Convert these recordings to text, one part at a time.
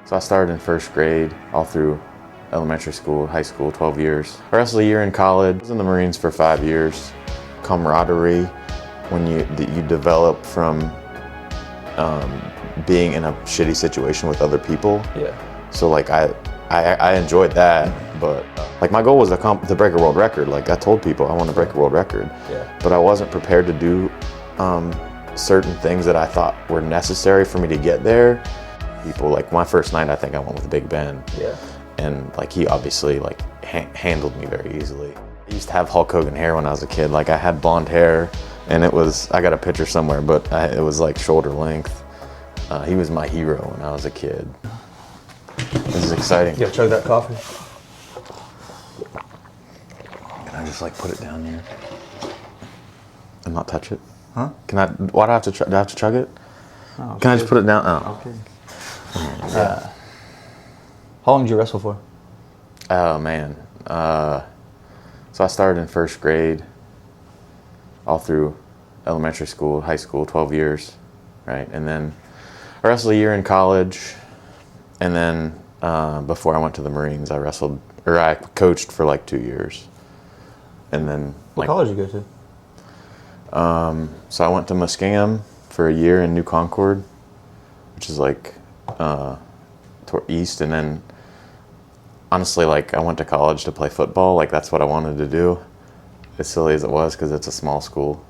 So I started in first grade all through elementary school, high school, 12 years. I wrestled a year in college. I was in the Marines for 5 years. Camaraderie, when you develop from being in a shitty situation with other people. Yeah. So like I enjoyed that, but like my goal was to break a world record. Like I told people I want to break a world record. Yeah. But I wasn't prepared to do certain things that I thought were necessary for me to get there. People, like my first night, I think I went with Big Ben. Yeah. And like he obviously like handled me very easily. I used to have Hulk Hogan hair when I was a kid. Like I had blonde hair, and I got a picture somewhere, but it was like shoulder length. He was my hero when I was a kid. This is exciting. You gotta chug that coffee. Can I just like put it down here and not touch it? Huh? Can I? Why do I have to? Do I have to chug it? Oh, Can I just put it down? Oh. Okay. How long did you wrestle for? Oh man. So I started in first grade, all through elementary school, high school, 12 years, right? And then I wrestled a year in college, and then before I went to the Marines, I coached for like 2 years, and then What college did you go to? So I went to Muskingum for a year in New Concord, which is like east, and then honestly, like I went to college to play football. Like that's what I wanted to do, as silly as it was, because it's a small school.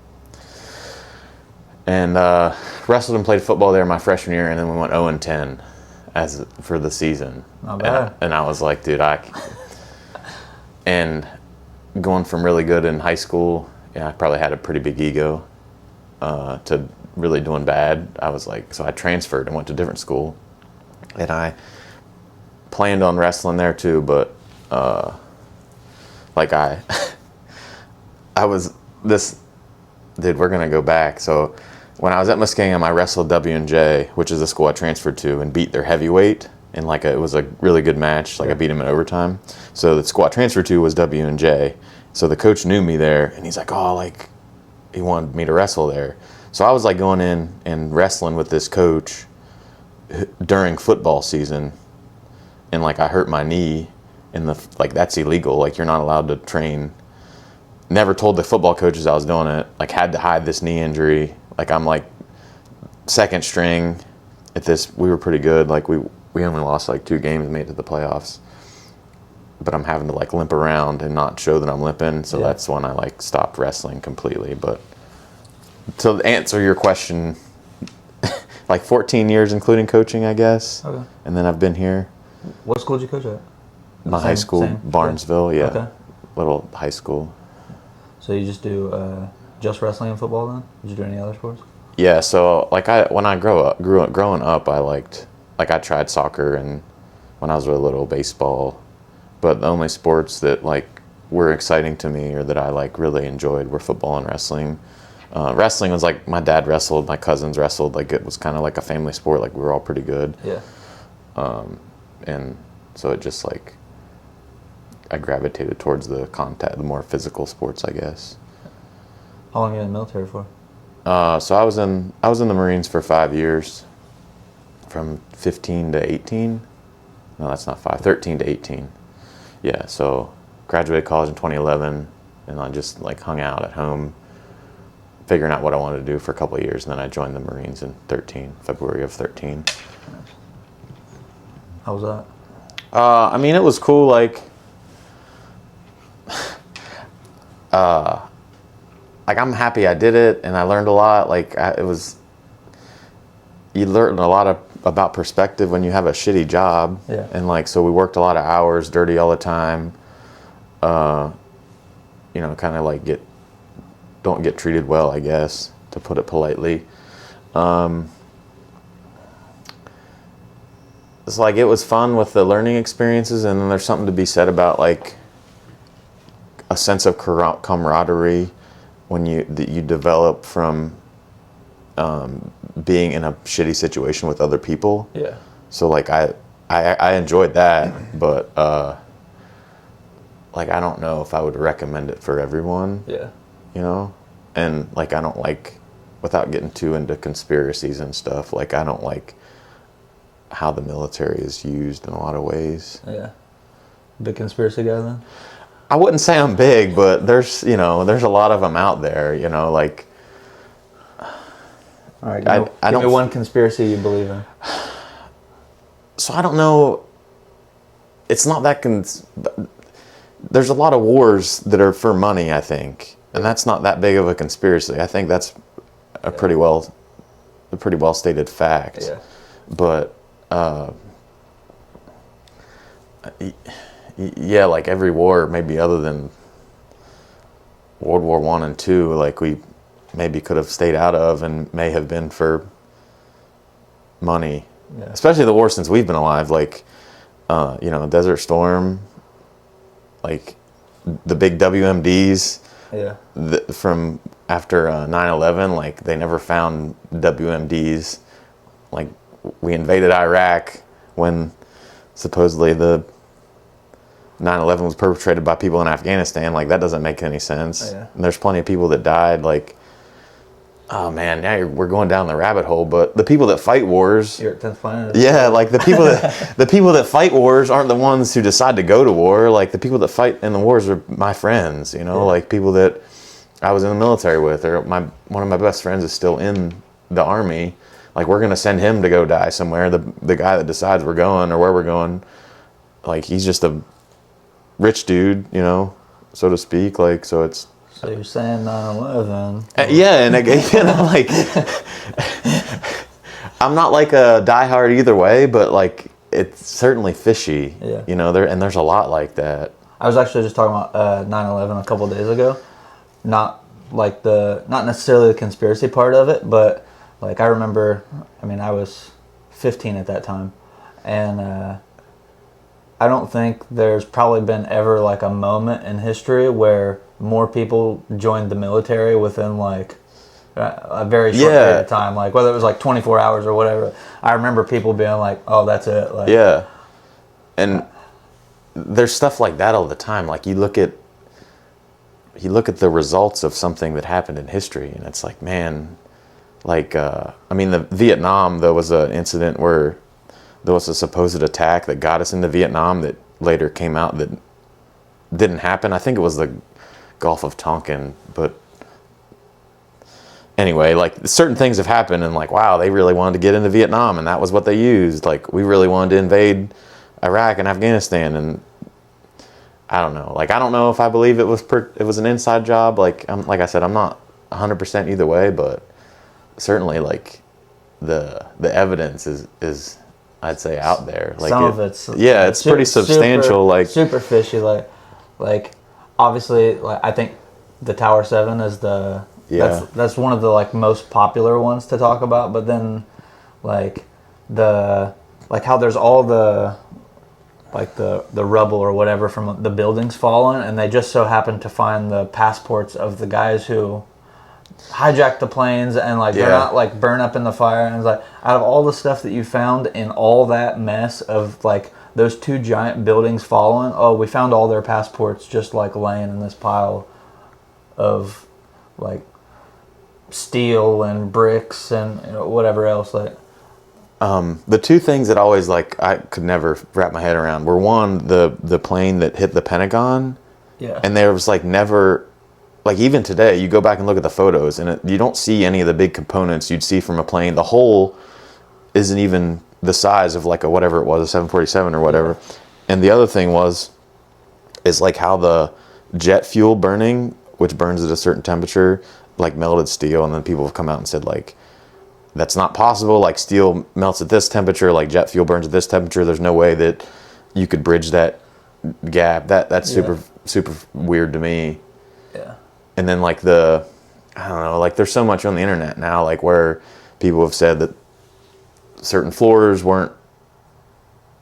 And wrestled and played football there my freshman year, and then we went 0-10 for the season. Not bad. And I was like, dude, and going from really good in high school, I probably had a pretty big ego, to really doing bad. I was like, so I transferred and went to a different school, and I planned on wrestling there too, but like I was this, dude, we're gonna go back. So when I was at Muskingum, I wrestled W&J, which is the school I transferred to, and beat their heavyweight. And like it was a really good match. Like I beat him in overtime. So the school I transferred to was W&J. So the coach knew me there, and he's like, oh, like he wanted me to wrestle there. So I was like going in and wrestling with this coach during football season, and like I hurt my knee, and like that's illegal. Like you're not allowed to train. Never told the football coaches I was doing it. Like had to hide this knee injury. Like I'm like second string at this. We were pretty good. Like we only lost like 2 games, made it to the playoffs. But I'm having to like limp around and not show that I'm limping. So that's when I like stopped wrestling completely. But to answer your question, like 14 years including coaching, I guess. Okay. And then I've been here. What school did you coach at? My high school, Barnesville, yeah. Okay. Little high school. So you just do just wrestling and football then? Did you do any other sports? Yeah, so like growing up, I tried soccer, and when I was really little, baseball. But the only sports that like were exciting to me or that I like really enjoyed were football and wrestling. Wrestling was like my dad wrestled, my cousins wrestled. Like it was kind of like a family sport. Like we were all pretty good. Yeah. And so it just like I gravitated towards the more physical sports, I guess. How long were you in the military for? So I was in the Marines for 5 years, from 15 to 18. No, that's not 5. 13 to 18. Yeah. So graduated college in 2011, and I just like hung out at home, figuring out what I wanted to do for a couple of years, and then I joined the Marines in February of 13. How was that? I mean, it was cool. Like, like I'm happy I did it, and I learned a lot. Like, you learn a lot about perspective when you have a shitty job. Yeah. And like, so we worked a lot of hours, dirty all the time. Kind of like don't get treated well, I guess, to put it politely. It's like it was fun with the learning experiences, and then there's something to be said about like a sense of camaraderie when you develop from being in a shitty situation with other people. Yeah. So like I enjoyed that, but like I don't know if I would recommend it for everyone. Yeah. And like I don't like, without getting too into conspiracies and stuff, like I don't like how the military is used in a lot of ways. Yeah. Big conspiracy guy then? I wouldn't say I'm big, but there's a lot of them out there, like. All right, give me one conspiracy you believe in. So I don't know. It's not that there's a lot of wars that are for money, I think, and that's not that big of a conspiracy. I think that's a pretty well stated fact. Yeah. But yeah, like every war, maybe other than World War I and II, like we maybe could have stayed out of and may have been for money. Yeah. Especially the war since we've been alive, like Desert Storm, like the big WMDs. Yeah. From after 9/11, like they never found WMDs. Like we invaded Iraq when supposedly the 9/11 was perpetrated by people in Afghanistan. Like that doesn't make any sense. Yeah. And there's plenty of people that died. Like, oh man, now we're going down the rabbit hole. But the people that fight wars, you're at 10th planet. yeah, like the people that fight wars aren't the ones who decide to go to war. Like the people that fight in the wars are my friends. Like people that I was in the military with, or one of my best friends is still in the Army. Like we're gonna send him to go die somewhere. The guy that decides we're going or where we're going, like he's just a rich dude, so to speak. Like so it's. So you're saying 9/11? Yeah, and like I'm not like a diehard either way, but like it's certainly fishy. Yeah. There's a lot like that. I was actually just talking about 9/11 a couple of days ago. Not necessarily the conspiracy part of it, but like I remember, I was 15 at that time, and I don't think there's probably been ever like a moment in history where more people joined the military within like a very short period of time, like whether it was like 24 hours or whatever. I remember people being like, oh, that's it. Like, yeah. And there's stuff like that all the time. Like you look at the results of something that happened in history, and it's like, man, like, the Vietnam, there was an incident where there was a supposed attack that got us into Vietnam that later came out that didn't happen. I think it was the Gulf of Tonkin, but anyway, like certain things have happened and like, wow, they really wanted to get into Vietnam and that was what they used. Like we really wanted to invade Iraq and Afghanistan, and I don't know. Like I don't know if I believe it was an inside job. Like like I said, I'm not 100% either way, but certainly like the evidence is I'd say out there. Like some of it's it's pretty substantial. Like super fishy. Like obviously, like I think the Tower 7 is that's one of the like most popular ones to talk about. But then like how there's all the rubble or whatever from the buildings fallen, and they just so happen to find the passports of the guys who hijacked the planes, and like they're not like burn up in the fire. And it's like, out of all the stuff that you found in all that mess of like those two giant buildings falling, oh, we found all their passports just like laying in this pile of like steel and bricks and whatever else. Like the two things that always like I could never wrap my head around were, one, the plane that hit the Pentagon, and there was like never, like even today you go back and look at the photos and you don't see any of the big components you'd see from a plane. The whole isn't even the size of like a whatever it was, a 747 or whatever. And the other thing is like how the jet fuel burning, which burns at a certain temperature, like melted steel. And then people have come out and said like, that's not possible. Like steel melts at this temperature, like jet fuel burns at this temperature. There's no way that you could bridge that gap. That's super weird to me. Yeah. And then like I don't know, like there's so much on the internet now, like where people have said that certain floors weren't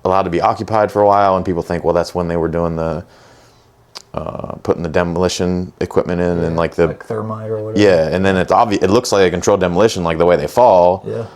allowed to be occupied for a while, and people think, well, that's when they were doing the putting the demolition equipment in, and like thermite or whatever. Yeah, and then it's obvious. It looks like a controlled demolition, like the way they fall. Yeah.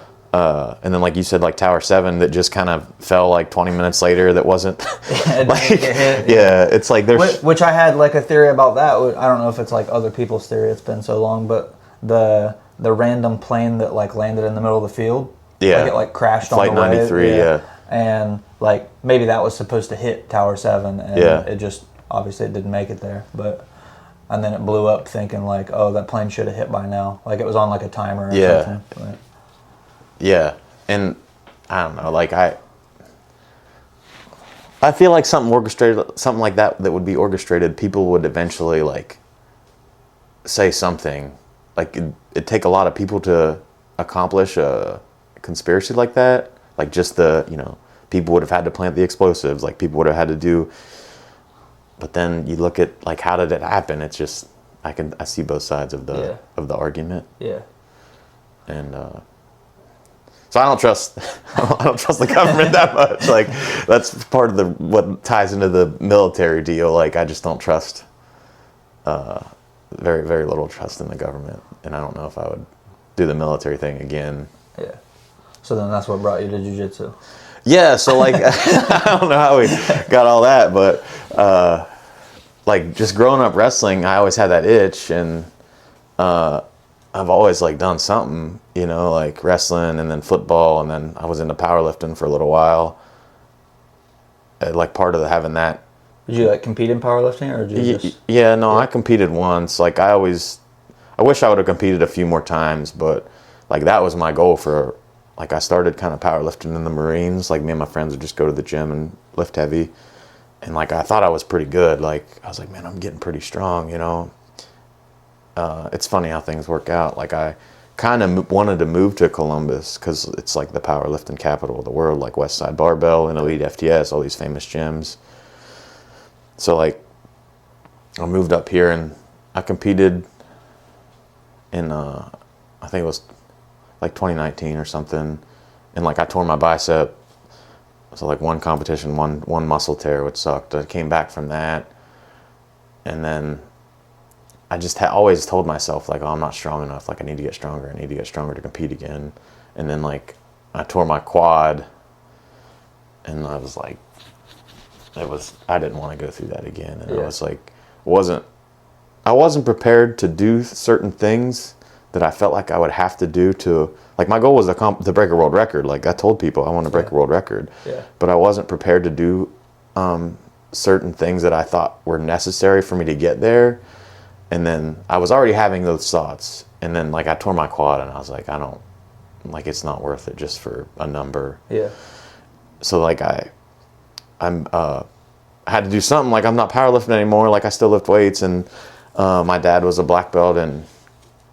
And then like you said, like Tower 7 that just kind of fell like 20 minutes later. That wasn't. It's like there's. Which I had like a theory about that. I don't know if it's like other people's theory. It's been so long, but the random plane that like landed in the middle of the field, Yeah. Like it like crashed Flight on the way. 93, yeah. And like maybe that was supposed to hit Tower 7 and it just obviously it didn't make it there. And then it blew up thinking like, oh, that plane should have hit by now. Like it was on like a timer or something. But. Yeah. And I don't know, like I feel like something like that would be orchestrated, people would eventually like say something. Like it'd take a lot of people to accomplish a conspiracy like that. Like just people would have had to plant the explosives, like people would have had to do. But then you look at like how did it happen? It's just I see both sides of the argument. Yeah. And so I don't trust the government that much. Like that's part of what ties into the military deal. Like I just don't trust very, very little trust in the government, and I don't know if I would do the military thing again. Yeah. So then that's what brought you to Jiu Jitsu. Yeah. So like I don't know how we got all that, but like just growing up wrestling, I always had that itch, and I've always like done something, like wrestling and then football, and then I was into powerlifting for a little while. Like part of having that. Did you like compete in powerlifting or did you just? Yeah, no, I competed once. Like I wish I would have competed a few more times, but like that was my goal for, like I started kind of powerlifting in the Marines. Like me and my friends would just go to the gym and lift heavy. And like I thought I was pretty good. Like I was like, man, I'm getting pretty strong, It's funny how things work out. Like I kind of wanted to move to Columbus because it's like the powerlifting capital of the world, like Westside Barbell and Elite FTS, all these famous gyms. So like I moved up here and I competed in I think it was like 2019 or something, and like I tore my bicep. So like one competition, one muscle tear, which sucked. I came back from that, and then I just always told myself like, oh, I'm not strong enough. Like I need to get stronger. I need to get stronger to compete again. And then like I tore my quad, and I was like, I didn't want to go through that again. And I was like, I wasn't prepared to do certain things that I felt like I would have to do to, like my goal was to break a world record. Like I told people I want to break a world record, but I wasn't prepared to do certain things that I thought were necessary for me to get there. And then I was already having those thoughts, and then like I tore my quad, and I was like, it's not worth it just for a number. Yeah. So like I had to do something. Like I'm not powerlifting anymore. Like I still lift weights, and my dad was a black belt in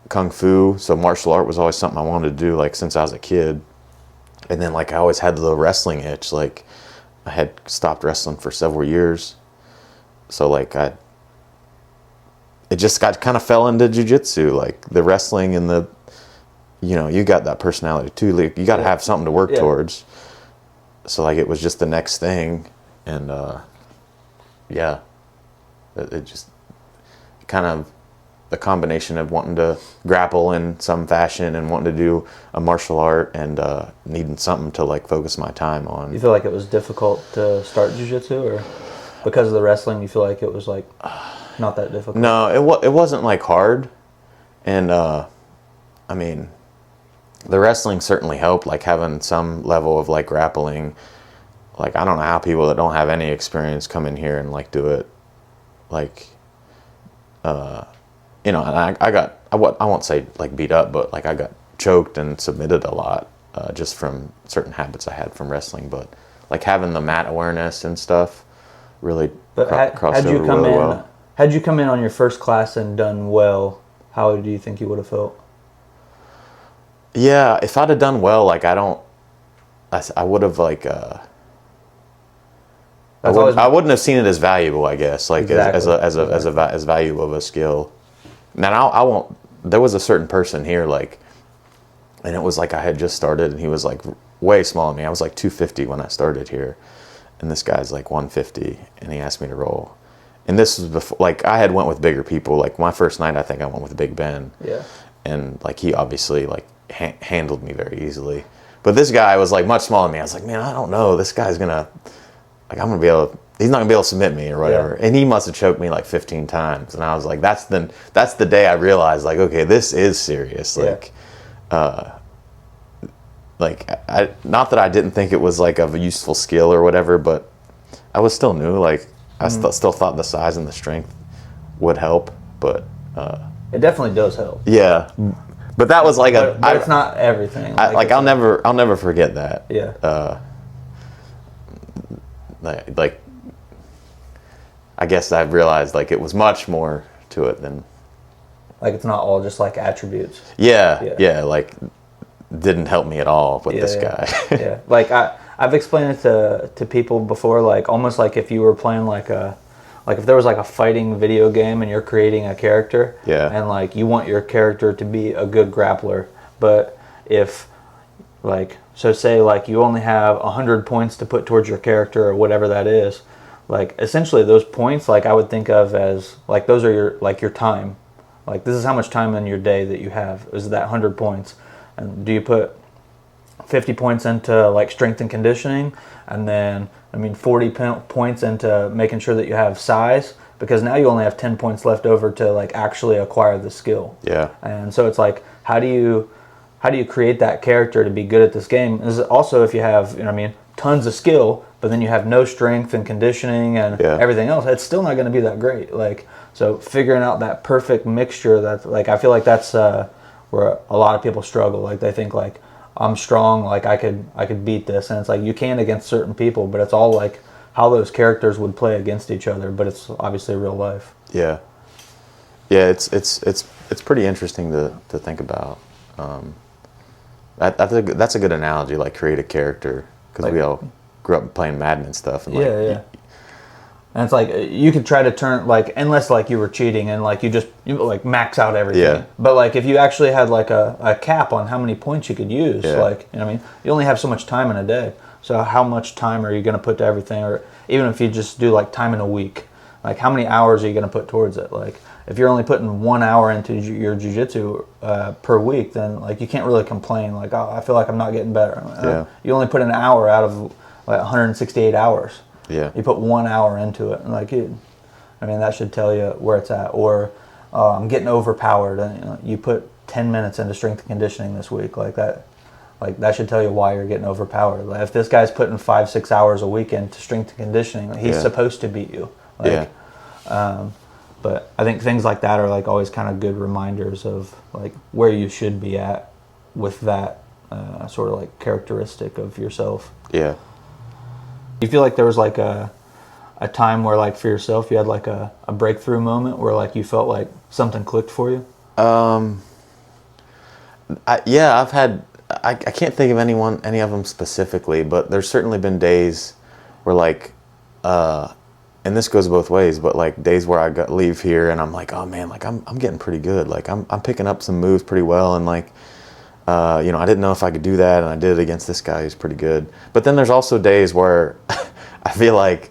Kung Fu, so martial art was always something I wanted to do, like since I was a kid. And then like I always had the wrestling itch. Like I had stopped wrestling for several years, so like it just kind of fell into jiu-jitsu, like the wrestling and the, you got that personality too. Like you got to have something to work towards. So like it was just the next thing, and it just kind of the combination of wanting to grapple in some fashion and wanting to do a martial art and needing something to like focus my time on. You feel like it was difficult to start jiu-jitsu, or because of the wrestling you feel like it was like not that difficult? No, it wasn't like hard, and I mean, the wrestling certainly helped, like having some level of like grappling. Like I don't know how people that don't have any experience come in here and like do it, like and I won't say like beat up, but like I got choked and submitted a lot just from certain habits I had from wrestling. But like having the mat awareness and stuff really crossed over really well. Had you come in on your first class and done well, how do you think you would have felt? Yeah, if I'd have done well, like I would have like I wouldn't have seen it as valuable, I guess, like exactly. as valuable of a skill. Now I won't. There was a certain person here, like, and it was like I had just started, and he was like way smaller than me. I was like 250 when I started here, and this guy's like 150, and he asked me to roll. And this was before, like I had went with bigger people. Like my first night, I think I went with Big Ben. Yeah. And like he obviously like handled me very easily. But this guy was like much smaller than me. I was like, man, I don't know. This guy's gonna, like, he's not gonna be able to submit me or whatever. Yeah. And he must have choked me like 15 times. And I was like, that's the day I realized, like, okay, this is serious. Like, like I not that I didn't think it was like of a useful skill or whatever, but I was still new. Like I still thought the size and the strength would help, but it definitely does help. Yeah, but that was like but it's not everything. I'll never forget that. Yeah. Like I guess I've realized like it was much more to it than like it's not all just like attributes. Yeah, like didn't help me at all with this guy. Yeah, like I've explained it to people before, like almost like if you were playing like if there was like a fighting video game and you're creating a character, and like you want your character to be a good grappler, but if like so say like you only have 100 points to put towards your character or whatever that is, like essentially those points like I would think of as like those are your time. Like this is how much time in your day that you have is that 100 points. And do you put 50 points into like strength and conditioning, and then 40 points into making sure that you have size, because now you only have 10 points left over to like actually acquire the skill. Yeah. And so it's like how do you create that character to be good at this game? Is also if you have tons of skill, but then you have no strength and conditioning and everything else, it's still not going to be that great. Like so figuring out that perfect mixture, that's like I feel like that's where a lot of people struggle. Like they think like I'm strong, like I could beat this, and it's like you can against certain people, but it's all like how those characters would play against each other, but it's obviously real life. Yeah, it's pretty interesting to think about. I think that's a good analogy, like create a character, because we all grew up playing Madden and stuff. And and it's like you could try to turn like unless like you were cheating and like you like max out everything. Yeah. But like if you actually had like a cap on how many points you could use, like you only have so much time in a day. So how much time are you going to put to everything? Or even if you just do like time in a week, like how many hours are you going to put towards it? Like if you're only putting 1 hour into your jiu-jitsu per week, then like you can't really complain like, oh, I feel like I'm not getting better. You only put an hour out of like 168 hours. Yeah. You put 1 hour into it, and like that should tell you where it's at. Or I'm getting overpowered, and you put 10 minutes into strength and conditioning this week, like that should tell you why you're getting overpowered. Like if this guy's putting 5-6 hours a week into strength and conditioning, he's supposed to beat you. Like, but I think things like that are like always kind of good reminders of like where you should be at with that sort of like characteristic of yourself. Yeah. You feel like there was like a time where like for yourself you had like a breakthrough moment where like you felt like something clicked for you? I've had, I can't think of any of them specifically, but there's certainly been days where like, and this goes both ways, but like days where I leave here and I'm like, oh man, like I'm getting pretty good. Like I'm picking up some moves pretty well, and like, I didn't know if I could do that, and I did it against this guy who's pretty good. But then there's also days where I feel like,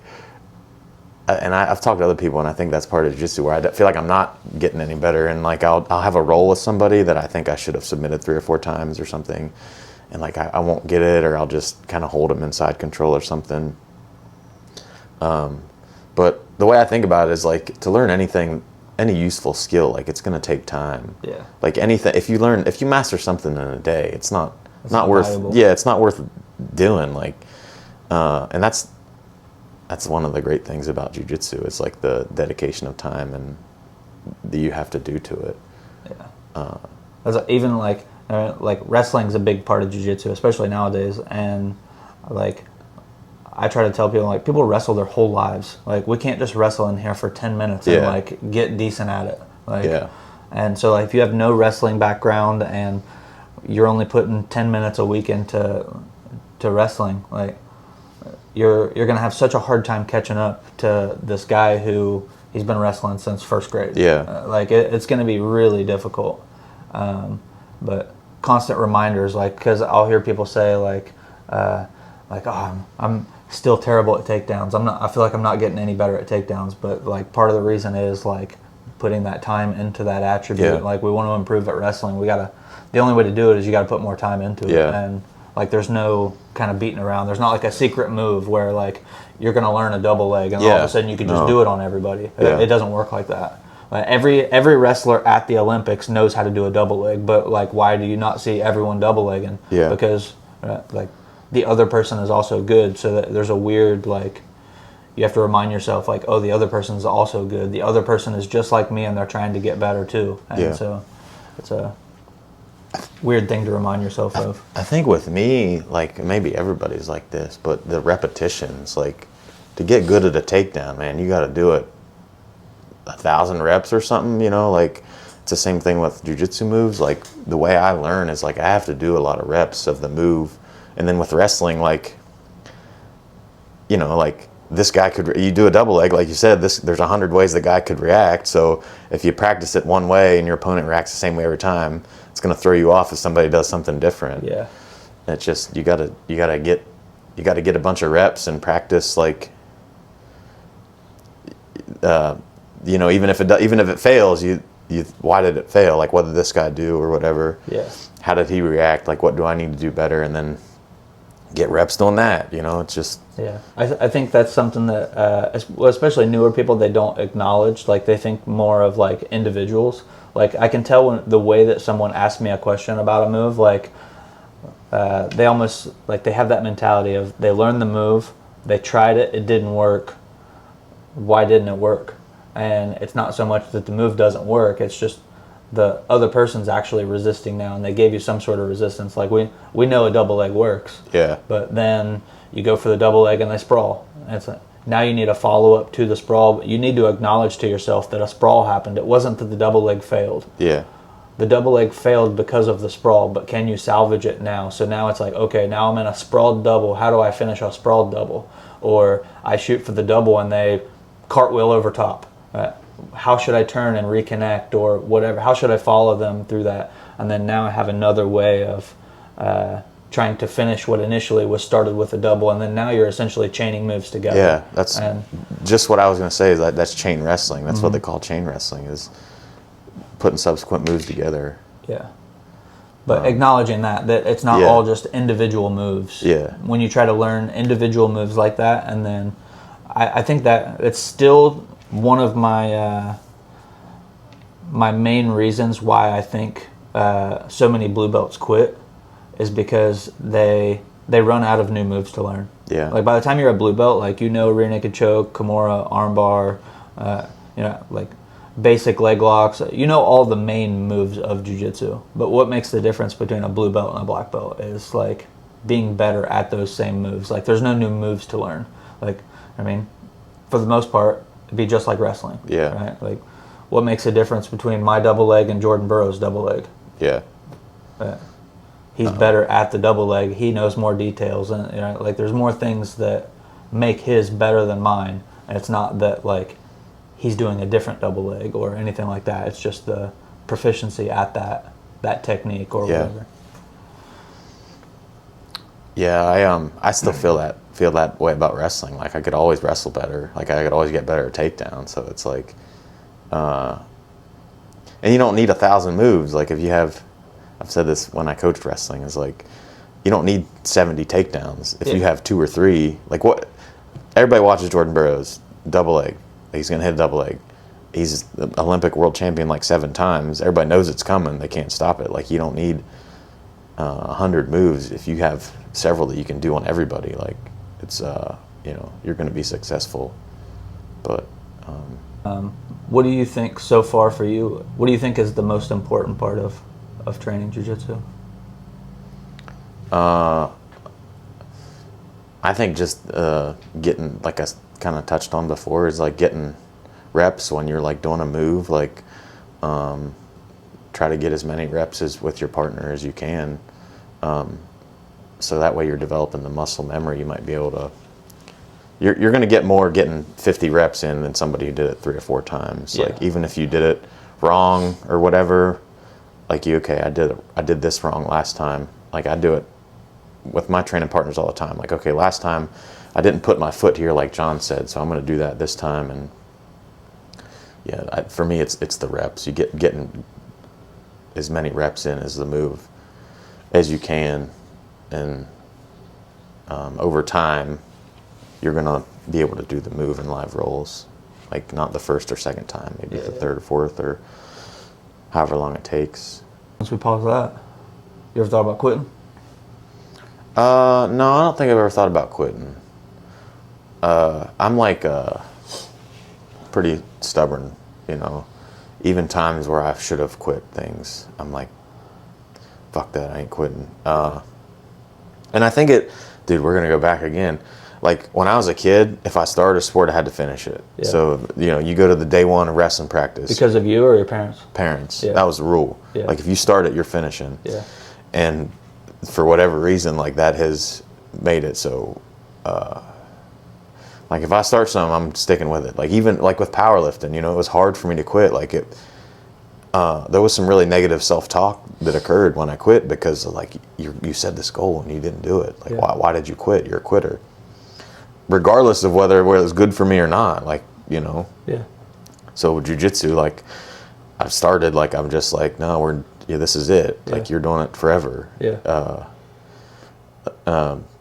and I've talked to other people, and I think that's part of jiu-jitsu, where I feel like I'm not getting any better, and like I'll have a roll with somebody that I think I should have submitted 3 or 4 times or something, and like I won't get it, or I'll just kind of hold them inside control or something. But the way I think about it is like to learn anything, any useful skill, like it's going to take time. Yeah. Like anything, if you master something in a day, it's not worth. valuable. Yeah, it's not worth doing. Like, and that's one of the great things about jiu-jitsu. It's like the dedication of time and that you have to do to it. Yeah. Even like wrestling's a big part of jiu-jitsu, especially nowadays. And like I try to tell people, like, people wrestle their whole lives. Like, we can't just wrestle in here for 10 minutes and like get decent at it. Like, and so like if you have no wrestling background and you're only putting 10 minutes a week into wrestling, like you're gonna have such a hard time catching up to this guy who he's been wrestling since first grade. Like it's gonna be really difficult. But constant reminders, like, because I'll hear people say like oh, I'm still terrible at takedowns. I feel like I'm not getting any better at takedowns, but like part of the reason is like putting that time into that attribute. Like we want to improve at wrestling. The only way to do it is you gotta put more time into it. And like there's no kind of beating around. There's not like a secret move where like you're gonna learn a double leg and all of a sudden you can just do it on everybody. It doesn't work like that. Like every wrestler at the Olympics knows how to do a double leg, but like why do you not see everyone double legging? Because right? Like the other person is also good, so that there's a weird like you have to remind yourself like, oh, the other person is also good. The other person is just like me, and they're trying to get better too. And so it's a weird thing to remind yourself of. I think with me, like maybe everybody's like this, but the repetitions, like to get good at a takedown, man, you got to do it 1,000 reps or something, you know, like it's the same thing with jiu-jitsu moves. Like the way I learn is like I have to do a lot of reps of the move. And then with wrestling, like, you know, like this guy could, you do a double leg, like you said, there's 100 ways the guy could react. So if you practice it one way and your opponent reacts the same way every time, it's going to throw you off if somebody does something different. Yeah. It's just, you gotta get a bunch of reps and practice, like, you know, even if it fails, you why did it fail? Like, what did this guy do or whatever? Yeah. How did he react? Like, what do I need to do better? And then get reps doing that. You know, it's just. Yeah, I think that's something that, especially newer people, they don't acknowledge. Like, they think more of like individuals. Like, I can tell when the way that someone asks me a question about a move, like, they almost like they have that mentality of they learned the move, they tried it, it didn't work. Why didn't it work? And it's not so much that the move doesn't work, it's just the other person's actually resisting now, and they gave you some sort of resistance. Like we know a double leg works. Yeah. But then you go for the double leg and they sprawl. And it's like, now you need a follow up to the sprawl, but you need to acknowledge to yourself that a sprawl happened. It wasn't that the double leg failed. Yeah. The double leg failed because of the sprawl, but can you salvage it now? So now it's like, okay, now I'm in a sprawled double. How do I finish a sprawled double? Or I shoot for the double and they cartwheel over top. How should I turn and reconnect or whatever? How should I follow them through that? And then now I have another way of trying to finish what initially was started with a double, and then now you're essentially chaining moves together. Yeah, that's just what I was going to say. Is that's chain wrestling. That's what they call chain wrestling, is putting subsequent moves together. Yeah. But acknowledging that it's not all just individual moves. Yeah. When you try to learn individual moves like that, and then I think that it's still one of my my main reasons why I think so many blue belts quit is because they run out of new moves to learn. Yeah. Like by the time you're a blue belt, like you know rear naked choke, Kimura, armbar, you know, like basic leg locks. You know all the main moves of jiu-jitsu. But what makes the difference between a blue belt and a black belt is like being better at those same moves. Like there's no new moves to learn. Like, I mean, for the most part, it'd be just like wrestling. Yeah. Right? Like, what makes a difference between my double leg and Jordan Burroughs' double leg? Yeah. He's better at the double leg. He knows more details, and you know, like there's more things that make his better than mine. And it's not that like he's doing a different double leg or anything like that. It's just the proficiency at that technique or whatever. Yeah, I still feel that way about wrestling. Like I could always wrestle better. Like I could always get better at takedowns. So it's like, and you don't need 1,000 moves. Like if you have, I've said this when I coached wrestling, is like, you don't need 70 takedowns. If you have 2 or 3, like what, everybody watches Jordan Burroughs, double leg. He's gonna hit a double leg. He's the Olympic world champion like 7 times. Everybody knows it's coming. They can't stop it. Like you don't need 100 moves if you have several that you can do on everybody. Like it's you know, you're going to be successful. But what do you think so far for you? What do you think is the most important part of training jiu-jitsu? I think just getting, like I kind of touched on before, is like getting reps when you're like doing a move. Like try to get as many reps as with your partner as you can. So that way you're developing the muscle memory. You might be able to, you're going to get more getting 50 reps in than somebody who did it 3 or 4 times. Yeah. Like even if you did it wrong or whatever, like I did this wrong last time. Like I do it with my training partners all the time. Like, okay, last time I didn't put my foot here like John said, so I'm going to do that this time. And yeah, for me, it's the reps. You getting as many reps in as the move as you can, and over time, you're gonna be able to do the move in live rolls, like not the first or second time, maybe the third or fourth, or however long it takes. Once we pause that, you ever thought about quitting? No, I don't think I've ever thought about quitting. I'm like pretty stubborn, you know. Even times where I should have quit things, I'm like, fuck that, I ain't quitting. And I think dude, we're gonna go back again. Like when I was a kid, if I started a sport, I had to finish it. Yeah. So, you know, you go to the day one of wrestling practice. Because of you or your parents? Parents. Yeah. That was the rule. Yeah. Like if you start it, you're finishing. Yeah. And for whatever reason, like that has made it so, like if I start something, I'm sticking with it. Like even like with powerlifting, you know, it was hard for me to quit. Like there was some really negative self-talk that occurred when I quit because like you set this goal and you didn't do it. Like why did you quit? You're a quitter. Regardless of whether it was good for me or not, like, you know. Yeah. So with jiu-jitsu, like I've started, like I'm just like, no, this is it. Yeah. Like you're doing it forever. Yeah.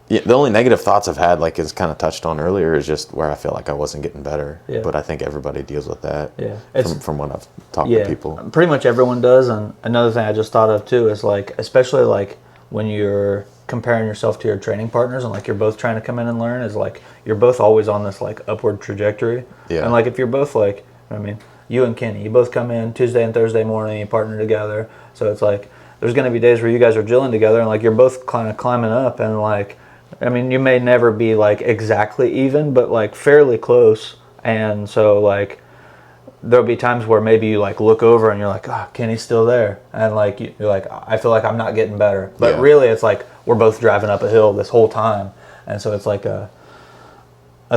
Yeah, the only negative thoughts I've had, like is kind of touched on earlier, is just where I feel like I wasn't getting better. Yeah. But I think everybody deals with that. Yeah. From what I've talked to people. Pretty much everyone does. And another thing I just thought of too is like, especially like when you're comparing yourself to your training partners and like you're both trying to come in and learn, is like you're both always on this like upward trajectory. Yeah. And like if you're both like, I mean, you and Kenny, you both come in Tuesday and Thursday morning, you partner together. So it's like there's going to be days where you guys are drilling together and like you're both kind of climbing up, and like, I mean, you may never be like exactly even, but like fairly close. And so like there'll be times where maybe you like look over and you're like, oh, Kenny's still there, and like you're like, I feel like I'm not getting better, but really it's like we're both driving up a hill this whole time. And so it's like a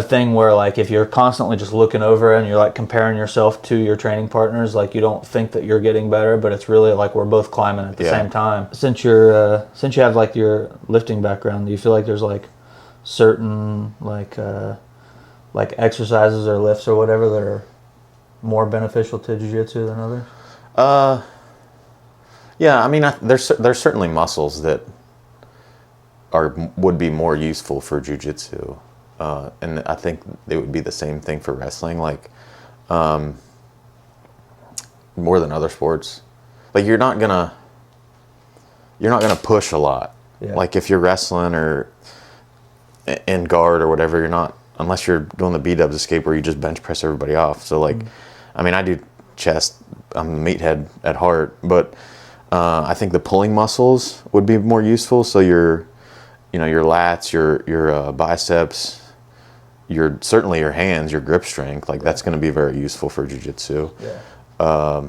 thing where like if you're constantly just looking over and you're like comparing yourself to your training partners, like you don't think that you're getting better, but it's really like we're both climbing at the same time. Since you have like your lifting background, do you feel like there's like certain like exercises or lifts or whatever that are more beneficial to jiu-jitsu than others? Yeah, I mean, there's certainly muscles that would be more useful for jiu-jitsu. And I think it would be the same thing for wrestling, like more than other sports. Like you're not gonna push a lot. Yeah. Like if you're wrestling or in guard or whatever, you're not, unless you're doing the B-dubs escape where you just bench press everybody off. So like, I mean, I do chest. I'm a meathead at heart, but I think the pulling muscles would be more useful. So your lats, your biceps, certainly your hands, your grip strength, like that's going to be very useful for jiu-jitsu. Yeah.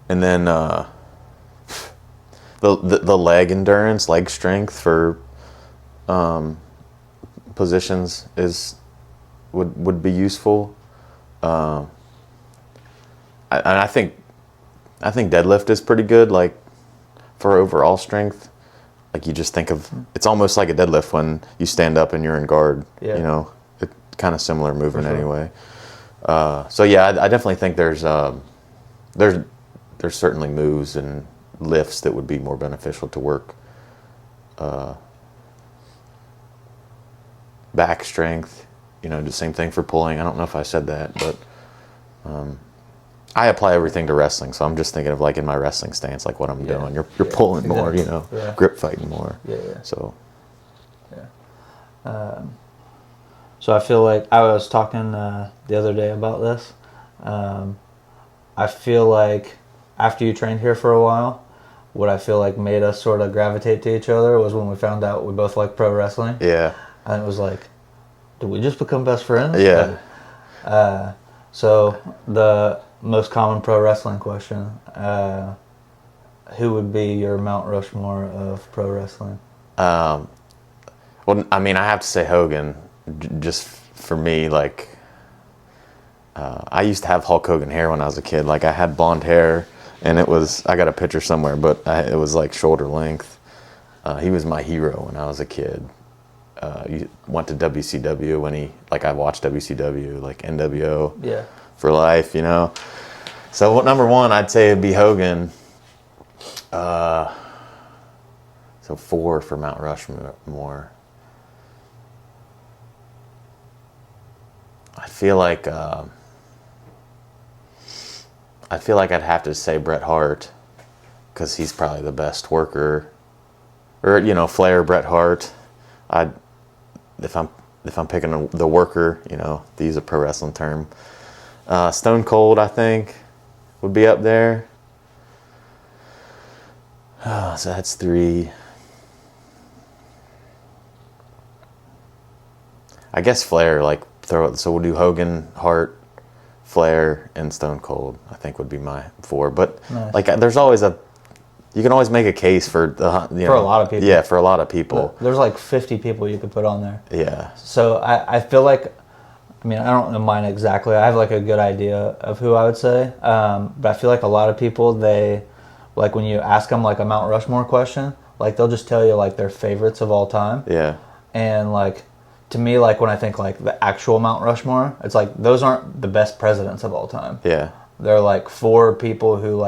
And then the leg endurance, leg strength for positions would be useful. I think deadlift is pretty good, like for overall strength. Like you just think of, it's almost like a deadlift when you stand up and you're in guard. Yeah. You know, it kind of similar movement anyway. So yeah, I definitely think there's certainly moves and lifts that would be more beneficial to work. Back strength, you know, the same thing for pulling. I don't know if I said that, but I apply everything to wrestling, so I'm just thinking of like in my wrestling stance, like what I'm doing. You're pulling more, you know, grip fighting more. Yeah. So. Yeah. So I feel like I was talking the other day about this. I feel like after you trained here for a while, what I feel like made us sort of gravitate to each other was when we found out we both like pro wrestling. Yeah. And it was like, did we just become best friends? Yeah. So the most common pro wrestling question, who would be your Mount Rushmore of pro wrestling? Well, I mean, I have to say Hogan, just for me, like, I used to have Hulk Hogan hair when I was a kid. Like, I had blonde hair, and I got a picture somewhere, but it was like shoulder length. He was my hero when I was a kid. He went to WCW I watched WCW, like NWO. Yeah. For life, you know. So number one, I'd say it'd be Hogan. So 4 for Mount Rushmore. I feel like I'd have to say Bret Hart, because he's probably the best worker or Flair, Bret Hart. If I'm picking the worker, to use a pro wrestling term, Stone Cold I think would be up there. So that's 3. I guess Flair, so we'll do Hogan, Hart, Flair, and Stone Cold, I think would be my 4. But nice. There's always you can always make a case for for a lot of people. Yeah, for a lot of people. There's 50 people you could put on there. Yeah. So I feel like, I don't know mine exactly. I have a good idea of who I would say. But I feel like a lot of people, they, when you ask them a Mount Rushmore question, they'll just tell you their favorites of all time. Yeah. And to me, when I think the actual Mount Rushmore, it's those aren't the best presidents of all time. Yeah. They're 4 people who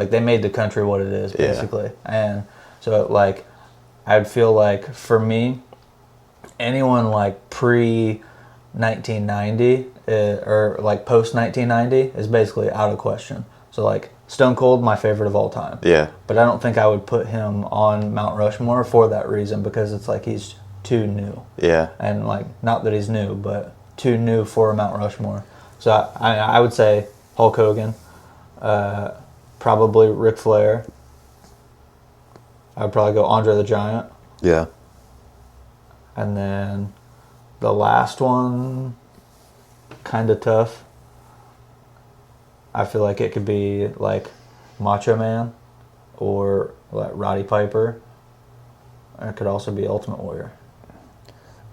they made the country what it is, basically. Yeah. And so I'd feel for me, anyone pre 1990 or post 1990 is basically out of question. So Stone Cold, my favorite of all time. Yeah. But I don't think I would put him on Mount Rushmore for that reason, because it's he's too new. Yeah. And not that he's new, but too new for Mount Rushmore. So I would say Hulk Hogan, probably Ric Flair. I would probably go Andre the Giant. Yeah. And then the last one, kind of tough. I feel like it could be Macho Man or Roddy Piper. It could also be Ultimate Warrior.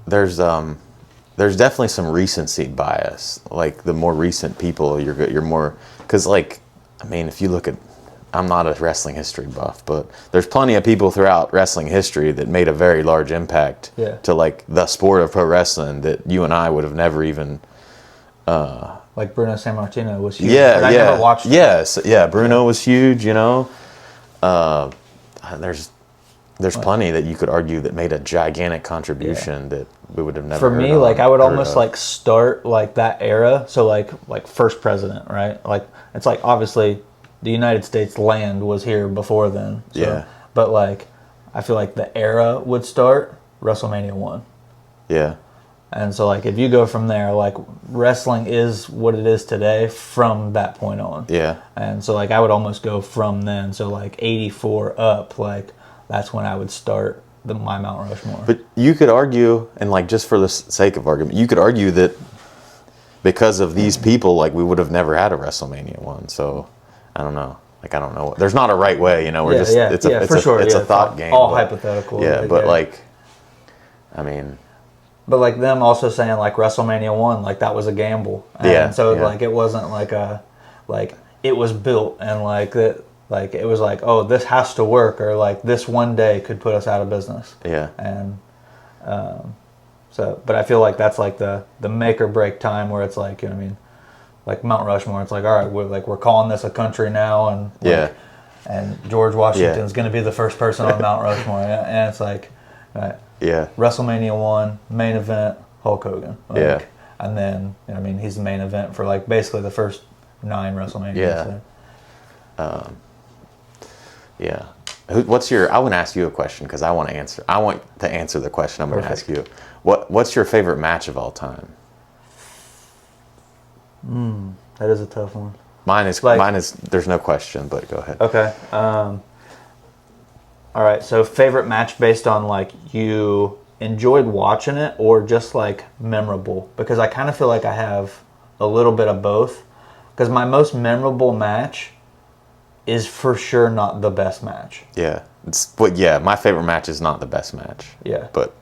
There's definitely some recency bias. The more recent people, you're more, because if you look at, I'm not a wrestling history buff, but there's plenty of people throughout wrestling history that made a very large impact to the sport of pro wrestling that you and I would have never even. Bruno Sammartino was huge. Yeah, I never watched. Yes, yeah. Bruno was huge. There's plenty that you could argue that made a gigantic contribution that we would have never. For me, I would almost start that era. So first president, right? It's obviously the United States land was here before then. So, yeah. But I feel the era would start WrestleMania 1. Yeah. And so if you go from there, wrestling is what it is today from that point on. Yeah. And so I would almost go from then. So 84 up, that's when I would start my Mount Rushmore. But you could argue, and just for the sake of argument, you could argue that because of these people, we would have never had a WrestleMania 1. So I don't know. I don't know. There's not a right way, We're it's a thought game. All hypothetical. Yeah, but But them also saying WrestleMania 1, that was a gamble. And so it wasn't it was built and it was oh, this has to work, or this one day could put us out of business. Yeah. And so, but I feel that's the make or break time where it's you know what I mean, Mount Rushmore. It's all right, we're calling this a country now, and and George Washington's going to be the first person on Mount Rushmore, and it's WrestleMania 1 main event, Hulk Hogan. And then he's the main event for basically the first 9 WrestleManias. Yeah. So. Yeah. What's your? I want to ask you a question because I want to answer. I want to answer the question I'm going to ask you. What's your favorite match of all time? That is a tough one. Mine is. There's no question, but go ahead. Okay. All right. So favorite match based on you enjoyed watching it or just memorable, because I kind of feel I have a little bit of both. Because my most memorable match is for sure not the best match. Yeah. My favorite match is not the best match. Yeah. But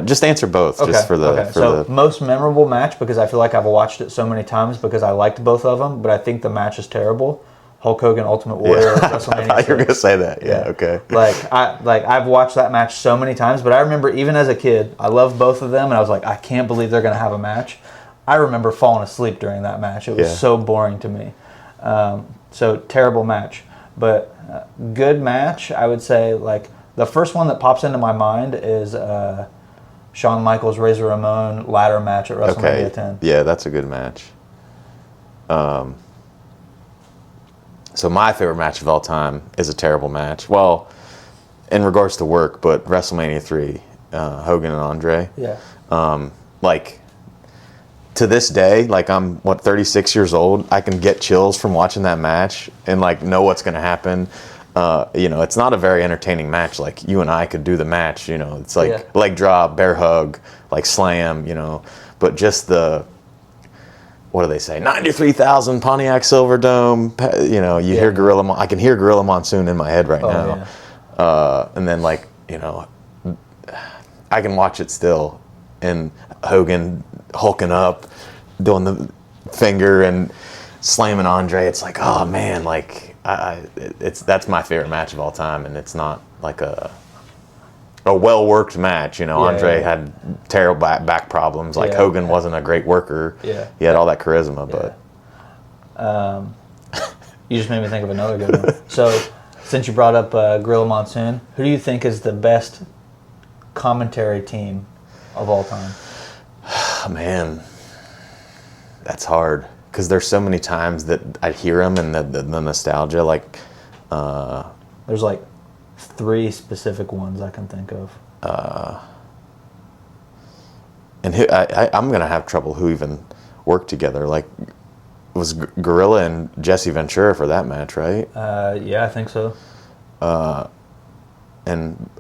just answer both, just for the... most memorable match, because I feel I've watched it so many times because I liked both of them, but I think the match is terrible. Hulk Hogan, Ultimate Warrior, WrestleMania 6. I thought you were going to say that. Yeah, okay. I've watched that match so many times, but I remember even as a kid, I loved both of them, and I was I can't believe they're going to have a match. I remember falling asleep during that match. It was so boring to me. So terrible match, but good match. I would say the first one that pops into my mind is Shawn Michaels Razor Ramon ladder match at WrestleMania 10. Yeah, that's a good match. So my favorite match of all time is a terrible match. Well, in regards to work, but WrestleMania 3, Hogan and Andre. Yeah. Like, to this day, like, I'm 36 years old. I can get chills from watching that match and like know what's going to happen. It's not a very entertaining match. Like, you and I could do the match. It's like leg drop, bear hug, like slam. But just what do they say? 93,000 Pontiac Silverdome. Hear Gorilla. I can hear Gorilla Monsoon in my head right now. Yeah. And then I can watch it still, and Hogan hulking up, doing the finger and slamming Andre. It's like, oh man, like that's my favorite match of all time, and it's not like a well worked match. Andre had terrible back problems. Like Hogan wasn't a great worker. Yeah, he had all that charisma, but you just made me think of another good one. So since you brought up Gorilla Monsoon, who do you think is the best commentary team of all time? Man, that's hard, because there's so many times that I hear them and the nostalgia. Like, there's like 3 specific ones I can think of. And I'm gonna have trouble who even worked together. Like, it was Gorilla and Jesse Ventura for that match, right? Yeah, I think so. And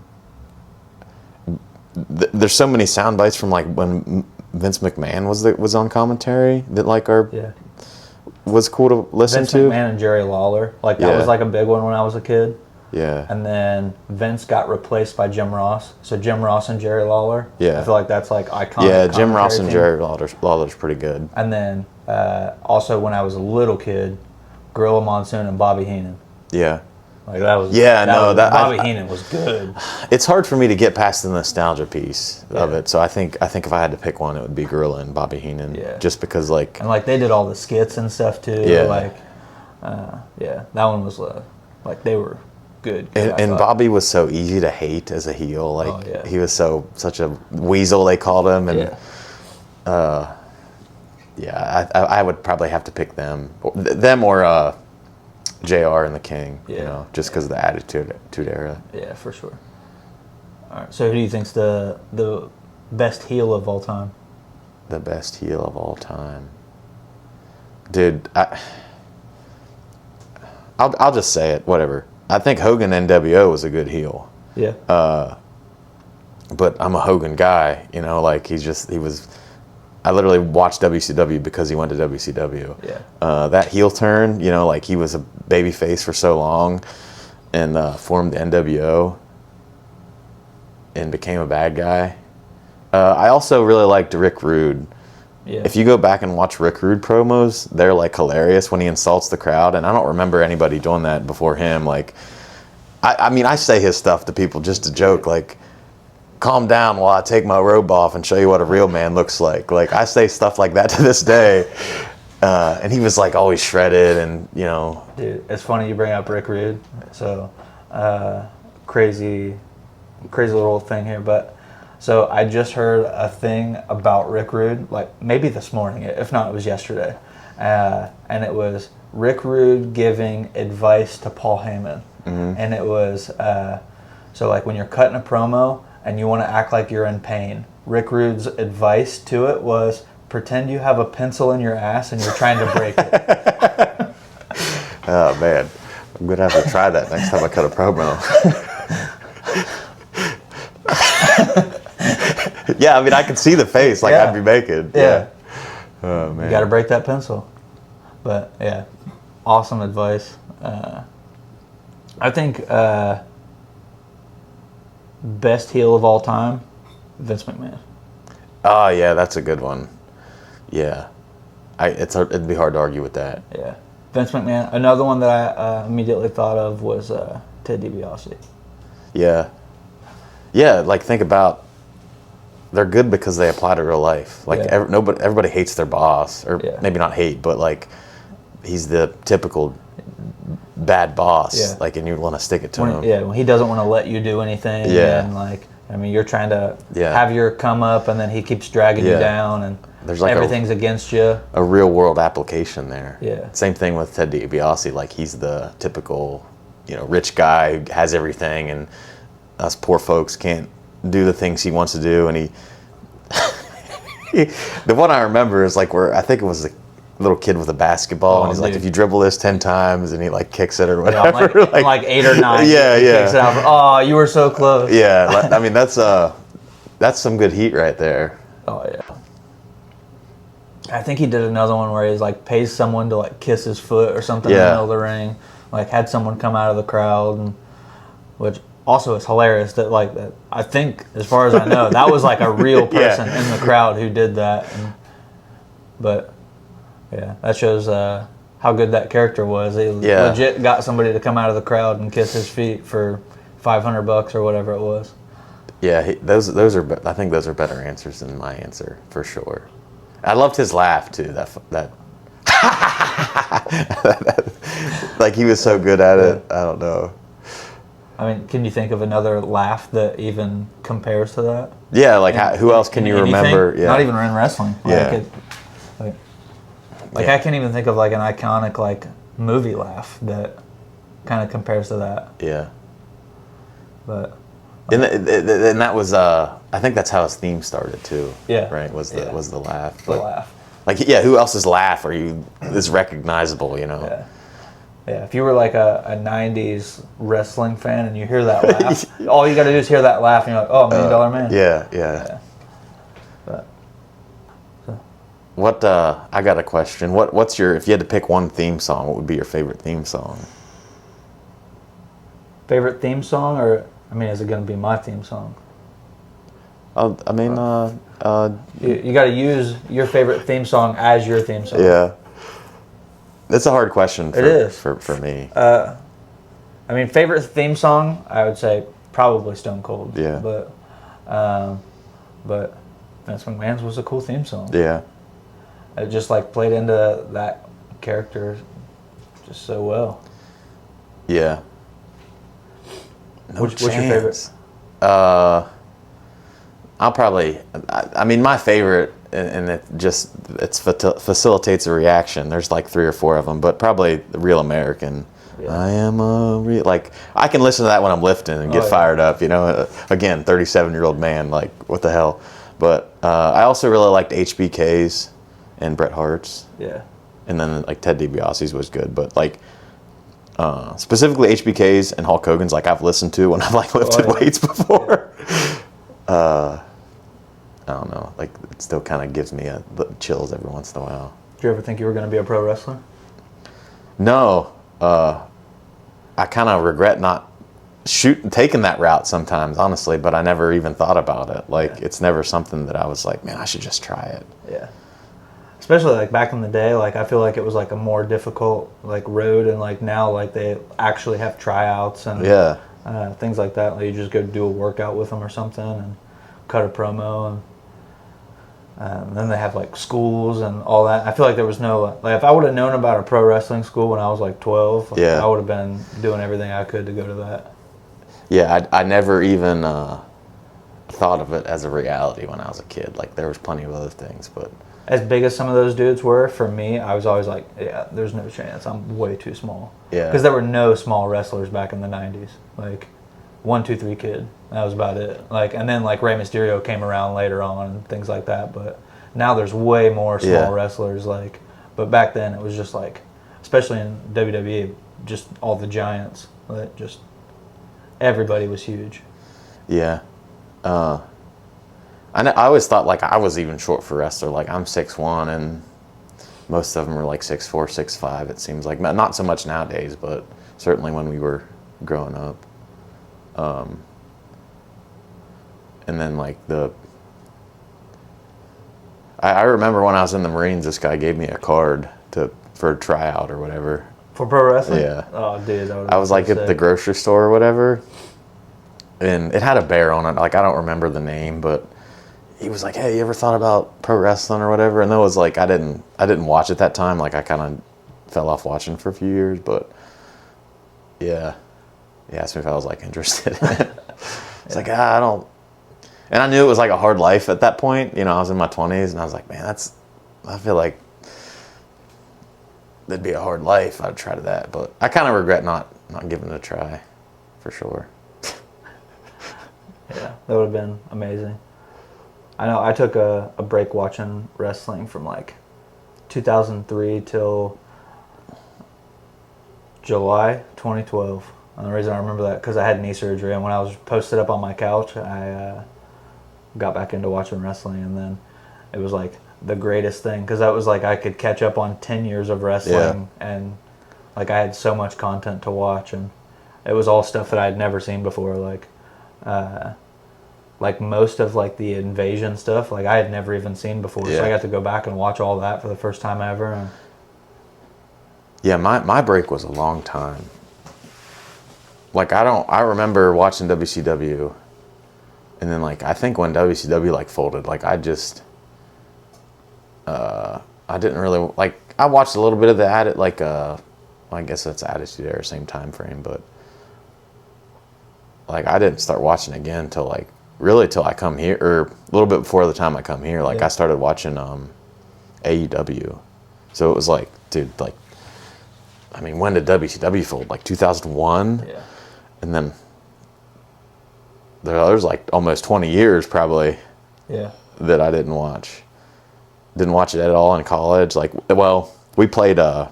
there's so many sound bites from like when Vince McMahon was on commentary that like was cool to listen Vince to. McMahon and Jerry Lawler, like that was like a big one when I was a kid. Yeah. And then Vince got replaced by Jim Ross. So Jim Ross and Jerry Lawler. Yeah. I feel like that's like iconic. Yeah, Jim Ross and team. Jerry Lawler's pretty good. And then also when I was a little kid, Gorilla Monsoon and Bobby Heenan. Yeah. Like that was Bobby Heenan was good. It's hard for me to get past the nostalgia piece of it. So I think if I had to pick one, it would be Gorilla and Bobby Heenan. Yeah. Just because like, and like they did all the skits and stuff too. Yeah. Like that one was like they were good. And Bobby was so easy to hate as a heel. Like he was such a weasel, they called him, and I would probably have to pick them or JR and the King, just because of the Attitude Era. Yeah, for sure. All right, so who do you think's the best heel of all time? The best heel of all time, dude. I'll just say it. Whatever. I think Hogan NWO was a good heel. Yeah. But I'm a Hogan guy. Like he was. I literally watched WCW because he went to WCW. Yeah. That heel turn, like he was a baby face for so long and formed the NWO and became a bad guy. I also really liked Rick Rude. Yeah. If you go back and watch Rick Rude promos, they're like hilarious when he insults the crowd, and I don't remember anybody doing that before him. Like, I say his stuff to people just to joke, like, calm down while I take my robe off and show you what a real man looks like. Like, I say stuff like that to this day. And he was like always shredded and, Dude, it's funny you bring up Rick Rude. So, crazy little thing here. But, so I just heard a thing about Rick Rude, like maybe this morning, if not it was yesterday. And it was Rick Rude giving advice to Paul Heyman. Mm-hmm. And it was, so like when you're cutting a promo, and you want to act like you're in pain. Rick Rude's advice to it was, pretend you have a pencil in your ass and you're trying to break it. Oh, man. I'm going to have to try that next time I cut a promo. Yeah, I mean, I could see the face like I'd be making. Yeah. Oh, man. You got to break that pencil. But, yeah, awesome advice. I think... best heel of all time, Vince McMahon. Oh yeah, that's a good one. Yeah, it'd be hard to argue with that. Yeah, Vince McMahon. Another one that I immediately thought of was Ted DiBiase. Yeah, like think about, they're good because they apply to real life. Like everybody hates their boss, or maybe not hate, but like he's the typical bad boss, like, and you want to stick it to him. Yeah, when he doesn't want to let you do anything. Yeah, and like, I mean, you're trying to have your come up, and then he keeps dragging you down, and there's like everything's against you. A real world application there. Yeah. Same thing with Ted DiBiase. Like he's the typical, rich guy who has everything, and us poor folks can't do the things he wants to do, and he the one I remember is like where I think it was a little kid with a basketball, and he's like, if you dribble this 10 times, and he like kicks it or whatever. Yeah, like 8 or 9. Yeah, he kicks it out. Oh, you were so close. Yeah, I mean that's some good heat right there. Oh yeah. I think he did another one where he's like pays someone to like kiss his foot or something in the middle of the ring. Like had someone come out of the crowd, and which also is hilarious that like that. I think as far as I know, that was like a real person in the crowd who did that. But yeah, that shows how good that character was. He legit got somebody to come out of the crowd and kiss his feet for $500 or whatever it was. Yeah, those are. I think those are better answers than my answer for sure. I loved his laugh too. That like he was so good at it. I don't know. I mean, can you think of another laugh that even compares to that? Yeah, like who else can you remember? Yeah. Not even in wrestling. Yeah. I can't even think of like an iconic like movie laugh that kind of compares to that. Yeah. But. And that was I think that's how his theme started too. Yeah. Right. Was the laugh. But, the laugh. Like who else's laugh is recognizable? You know. Yeah. Yeah. If you were like a '90s wrestling fan and you hear that laugh, all you got to do is hear that laugh, and you're like, oh, $1 Million Man. Yeah. But. What I got a question. What's your, if you had to pick one theme song, what would be your favorite theme song? Favorite theme song, or I mean, is it going to be my theme song? I mean, you got to use your favorite theme song as your theme song. Yeah, it's a hard question. It is for me. I mean, favorite theme song, I would say probably Stone Cold. Yeah. But Vince McMahon's was a cool theme song. Yeah. It just like played into that character just so well. Yeah. What's your favorite? I'll probably. I mean, my favorite, and it facilitates a reaction. There's like 3 or 4 of them, but probably the Real American. Yeah. I am a real, like I can listen to that when I'm lifting and get fired up. You know, again, 37-year-old man, like what the hell. But I also really liked HBK's and Bret Hart's. Yeah. And then like Ted DiBiase's was good, but like. Specifically HBK's and Hulk Hogan's, like I've listened to when I've like lifted weights before. I don't know, like it still kind of gives me chills every once in a while. Did you ever think you were going to be a pro wrestler? No, I kind of regret not taking that route sometimes, honestly. But I never even thought about it. Like it's never something that I was like, man, I should just try it. Yeah. Especially like back in the day, like I feel like it was like a more difficult like road, and like now like they actually have tryouts and things like that. Like you just go do a workout with them or something and cut a promo, and then they have like schools and all that. I feel like there was no like if I would have known about a pro wrestling school when I was like 12, like, I would have been doing everything I could to go to that. Yeah, I never even thought of it as a reality when I was a kid. Like there was plenty of other things, but. As big as some of those dudes were, for me, I was always like, yeah, there's no chance. I'm way too small. Yeah. Because there were no small wrestlers back in the 90s. Like, 1, 2, 3 Kid. That was about it. Like, and then, like, Rey Mysterio came around later on and things like that. But now there's way more small wrestlers. Like, but back then it was just like, especially in WWE, just all the giants. Like, just everybody was huge. Yeah. I always thought like I was even short for wrestler. Like I'm 6'1", and most of them are like 6'4", 6'5". It seems like not so much nowadays, but certainly when we were growing up. And then like I remember when I was in the Marines, this guy gave me a card for a tryout or whatever. For pro wrestling? Yeah. Oh, dude. I was like at the grocery store or whatever, and it had a bear on it. Like I don't remember the name, but. He was like, hey, you ever thought about pro wrestling or whatever? And that was like, I didn't watch at that time. Like I kind of fell off watching for a few years, but yeah. He asked me if I was like interested in it. It's like, I don't. And I knew it was like a hard life at that point. You know, I was in my 20s and I was like, man, I feel like that'd be a hard life. I'd try to that, but I kind of regret not giving it a try for sure. That would have been amazing. I know I took a break watching wrestling from like 2003 till July 2012. And the reason I remember that because I had knee surgery, and when I was posted up on my couch, I got back into watching wrestling, and then it was like the greatest thing because that was like I could catch up on 10 years of wrestling, and like I had so much content to watch, and it was all stuff that I had never seen before, like most of like the invasion stuff, like I had never even seen before, so I got to go back and watch all that for the first time ever. And yeah, my break was a long time. Like I remember watching WCW, and then like I think when WCW like folded, like I didn't really like. I watched a little bit of the I guess that's Attitude Era, same time frame, but like I didn't start watching again till like really till I come here, or a little bit before the time I come here. Like I started watching AEW, so it was like, dude, like I mean, when did WCW fold? Like 2001, and then there's like almost 20 years probably that I didn't watch. Didn't watch it at all in college. Like, well, we played. I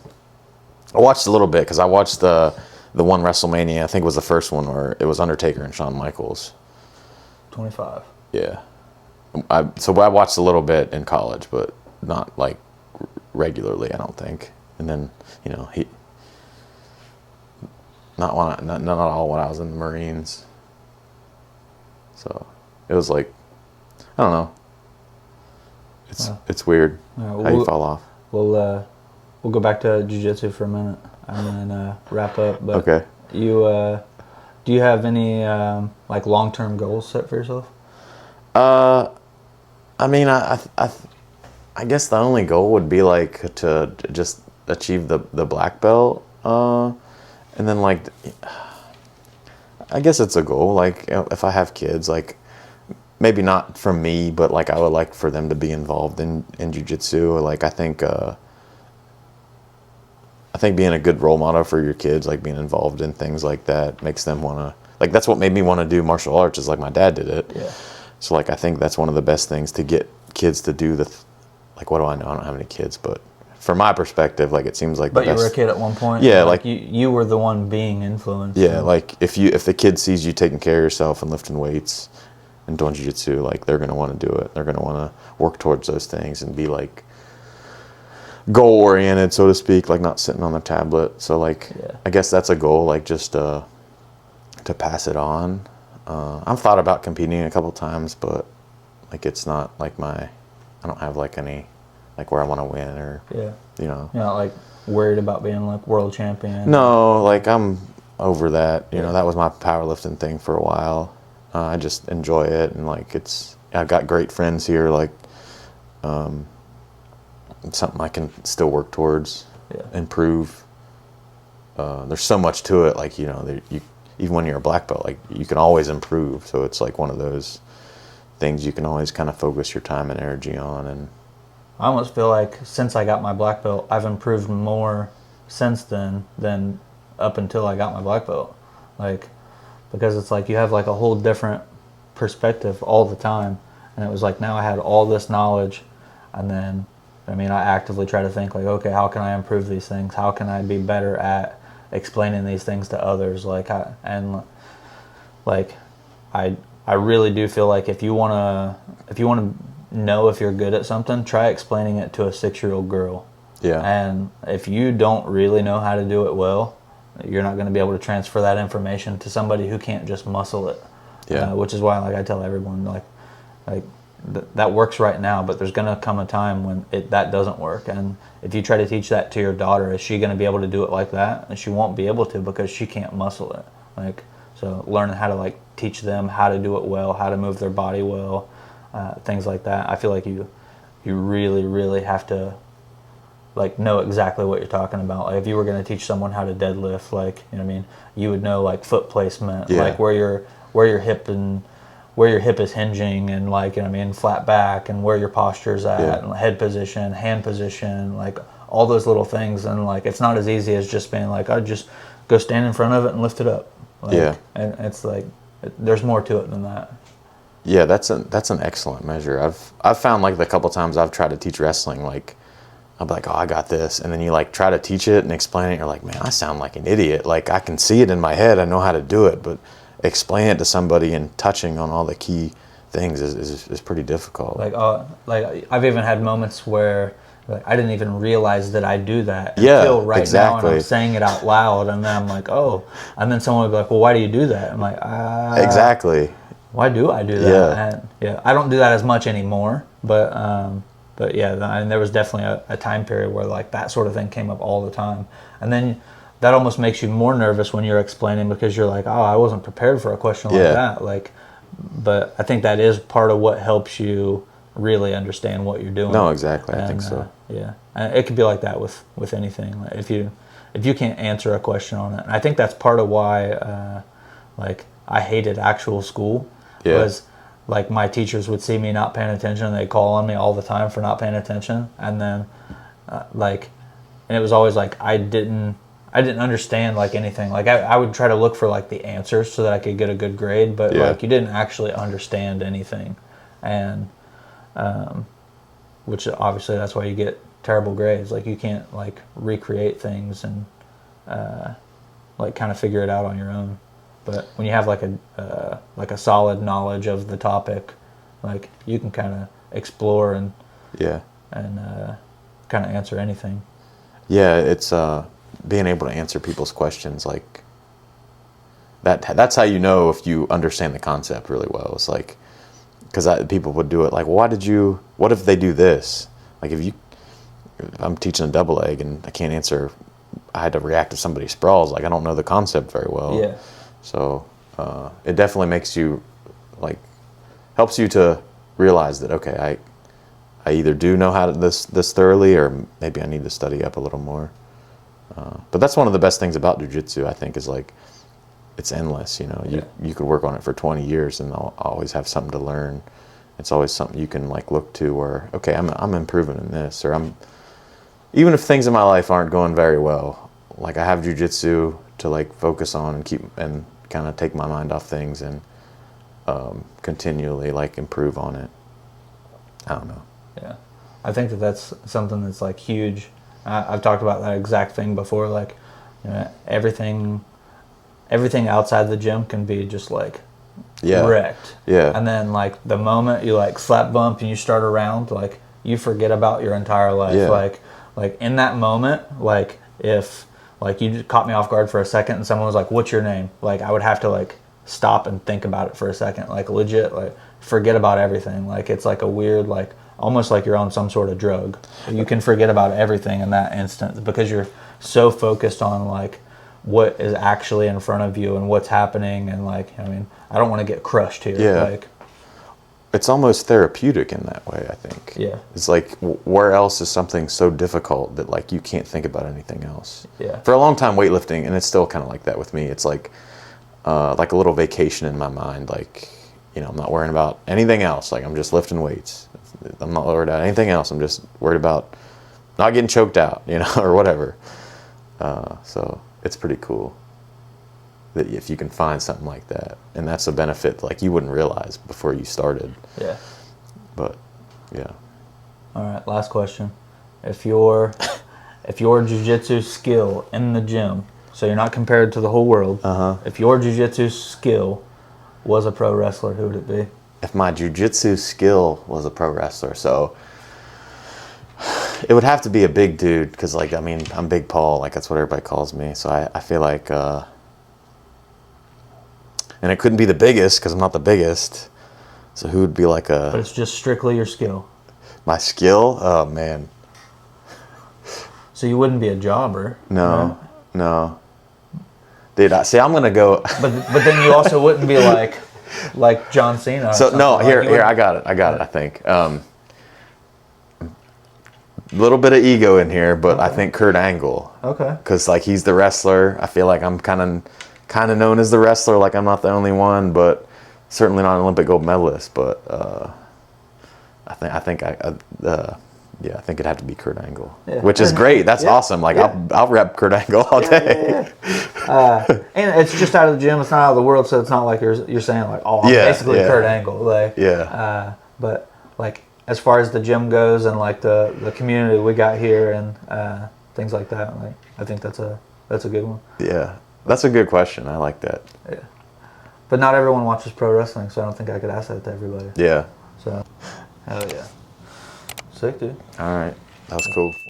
watched a little bit because I watched the one WrestleMania. I think it was the first one where it was Undertaker and Shawn Michaels. 25. Yeah. So I watched a little bit in college, but not like regularly, I don't think. And then not all when I was in the Marines. So it was like, I don't know. It's weird how you fall off. We'll go back to jiu-jitsu for a minute and then wrap up. But okay. Do you have any like long-term goals set for yourself? I mean, I guess the only goal would be like to just achieve the black belt, and then like I guess it's a goal. Like if I have kids, like maybe not from me, but like I would like for them to be involved in jiu-jitsu. Like I think being a good role model for your kids, like being involved in things like that, makes them want to, like that's what made me want to do martial arts, is like my dad did it. Yeah. So like I think that's one of the best things to get kids to do like what do I know? I don't have any kids, but from my perspective, like it seems like But you were a kid at one point. Yeah, like you were the one being influenced. Yeah, like if the kid sees you taking care of yourself and lifting weights and doing jiu-jitsu, like they're going to want to do it. They're going to want to work towards those things and be like goal oriented, so to speak, like not sitting on the tablet. So like I guess that's a goal, like just to pass it on. I've thought about competing a couple times, but like it's not like I don't have like any like where I want to win or You're not like worried about being like world champion. No, like I'm over that. You know, that was my powerlifting thing for a while. I just enjoy it, and like I've got great friends here. Like, it's something I can still work towards, improve. There's so much to it. Like even when you're a black belt, like you can always improve. So it's like one of those things you can always kind of focus your time and energy on. And I almost feel like since I got my black belt, I've improved more since then than up until I got my black belt. Like, because it's like you have like a whole different perspective all the time. And it was like now I had all this knowledge, and then I actively try to think like, okay, how can I improve these things? How can I be better at explaining these things to others? I really do feel like if you wanna know if you're good at something, try explaining it to a 6-year-old girl. Yeah. And if you don't really know how to do it well, you're not going to be able to transfer that information to somebody who can't just muscle it. Yeah. Which is why, like, I tell everyone, that works right now, but there's going to come a time when that doesn't work. And if you try to teach that to your daughter, is she going to be able to do it like that? And she won't be able to, because she can't muscle it. So learning how to teach them how to do it well, how to move their body well, things like that. I feel like you really, really have to know exactly what you're talking about. Like if you were going to teach someone how to deadlift, you would know foot placement, where your hip is hinging, and flat back, and where your posture's at, and head position, hand position, all those little things. And it's not as easy as just being I'd just go stand in front of it and lift it up. And it's there's more to it than that. Yeah, that's an excellent measure. I've found like the couple times I've tried to teach wrestling, like I'll be like, oh, I got this, and then you like try to teach it and explain it. You're like, man, I sound like an idiot. Like I can see it in my head, I know how to do it, but explain it to somebody and touching on all the key things is pretty difficult. Like I've even had moments where like I didn't even realize that I do that Yeah, until right now, and exactly. I'm saying it out loud, and then I'm like, oh, and then someone would be like, well, why do you do that? I'm like, Exactly. why do I do that? Yeah. And yeah, I don't do that as much anymore, but yeah, I mean, there was definitely a time period where like that sort of thing came up all the time, and then that almost makes you more nervous when you're explaining because you're like, oh, I wasn't prepared for a question like that, like. But I think that is part of what helps you really understand what you're doing. No, exactly. And, I think so. Yeah, and it could be like that with anything. Like if you can't answer a question on it, and I think that's part of why like I hated actual school. Yeah. Was like my teachers would see me not paying attention, they'd call on me all the time for not paying attention, and then and it was always like I didn't understand like anything. Like I would try to look for like the answers so that I could get a good grade, but like you didn't actually understand anything, and which obviously that's why you get terrible grades. Like you can't like recreate things and like kind of figure it out on your own. But when you have like a solid knowledge of the topic, like you can kind of explore and kind of answer anything. Yeah, it's being able to answer people's questions like that's how you know if you understand the concept really well. It's like because people would do it like, well, what if they do this? Like if I'm teaching a double leg and I can't answer, I had to react to somebody's sprawls, like I don't know the concept very well. Yeah. So it definitely makes you like helps you to realize that okay, I either do know how to this thoroughly, or maybe I need to study up a little more. But that's one of the best things about Jiu Jitsu, I think, is like it's endless. You know, you could work on it for 20 years and I'll always have something to learn. It's always something you can like look to where okay, I'm improving in this, or even if things in my life aren't going very well, like I have Jiu Jitsu to like focus on and keep and kind of take my mind off things and continually like improve on it. I don't know. Yeah, I think that's something that's like huge. I've talked about that exact thing before. Like, you know, everything outside the gym can be just like wrecked. Yeah. And then like the moment you like slap bump and you start a round, like you forget about your entire life. Yeah. Like in that moment, like if like you just caught me off guard for a second and someone was like, "What's your name?" Like I would have to like stop and think about it for a second. Like legit, like forget about everything. Like it's like a weird like. Almost like you're on some sort of drug. You can forget about everything in that instant because you're so focused on like what is actually in front of you and what's happening, and like I mean, I don't want to get crushed here. Yeah. Like it's almost therapeutic in that way, I think. Yeah. It's like where else is something so difficult that like you can't think about anything else. Yeah. For a long time weightlifting, and it's still kind of like that with me. It's like a little vacation in my mind. Like, you know, I'm not worrying about anything else. Like I'm just lifting weights. I'm not worried about anything else. I'm just worried about not getting choked out, you know, or whatever. So it's pretty cool that if you can find something like that, and that's a benefit like you wouldn't realize before you started. Yeah. But yeah. All right, last question. If your jiu-jitsu skill in the gym, so you're not compared to the whole world. If your jiu-jitsu skill was a pro wrestler, who would it be? If my jiu-jitsu skill was a pro wrestler, so it would have to be a big dude, because like I mean I'm Big Paul, like that's what everybody calls me. So I feel like and it couldn't be the biggest because I'm not the biggest. So who would be like a? But it's just strictly your skill. My skill? Oh man. So you wouldn't be a jobber. No, no. Dude, I'm gonna go. But then you also wouldn't be like John Cena. So no, like here I got it. I think. Little bit of ego in here, but I think Kurt Angle. Okay. Because like he's the wrestler. I feel like I'm kind of known as the wrestler. Like I'm not the only one, but certainly not an Olympic gold medalist. But I think Yeah, I think it'd have to be Kurt Angle, Yeah. which is great. That's awesome. Like I'll rep Kurt Angle all day. And it's just out of the gym. It's not out of the world, so it's not like you're saying like, oh, I'm basically Kurt Angle. Like, but like as far as the gym goes and like the community we got here and things like that, like I think that's a good one. Yeah, that's a good question. I like that. Yeah, but not everyone watches pro wrestling, so I don't think I could ask that to everybody. Yeah. So, hell yeah, sick, dude. All right, that was cool.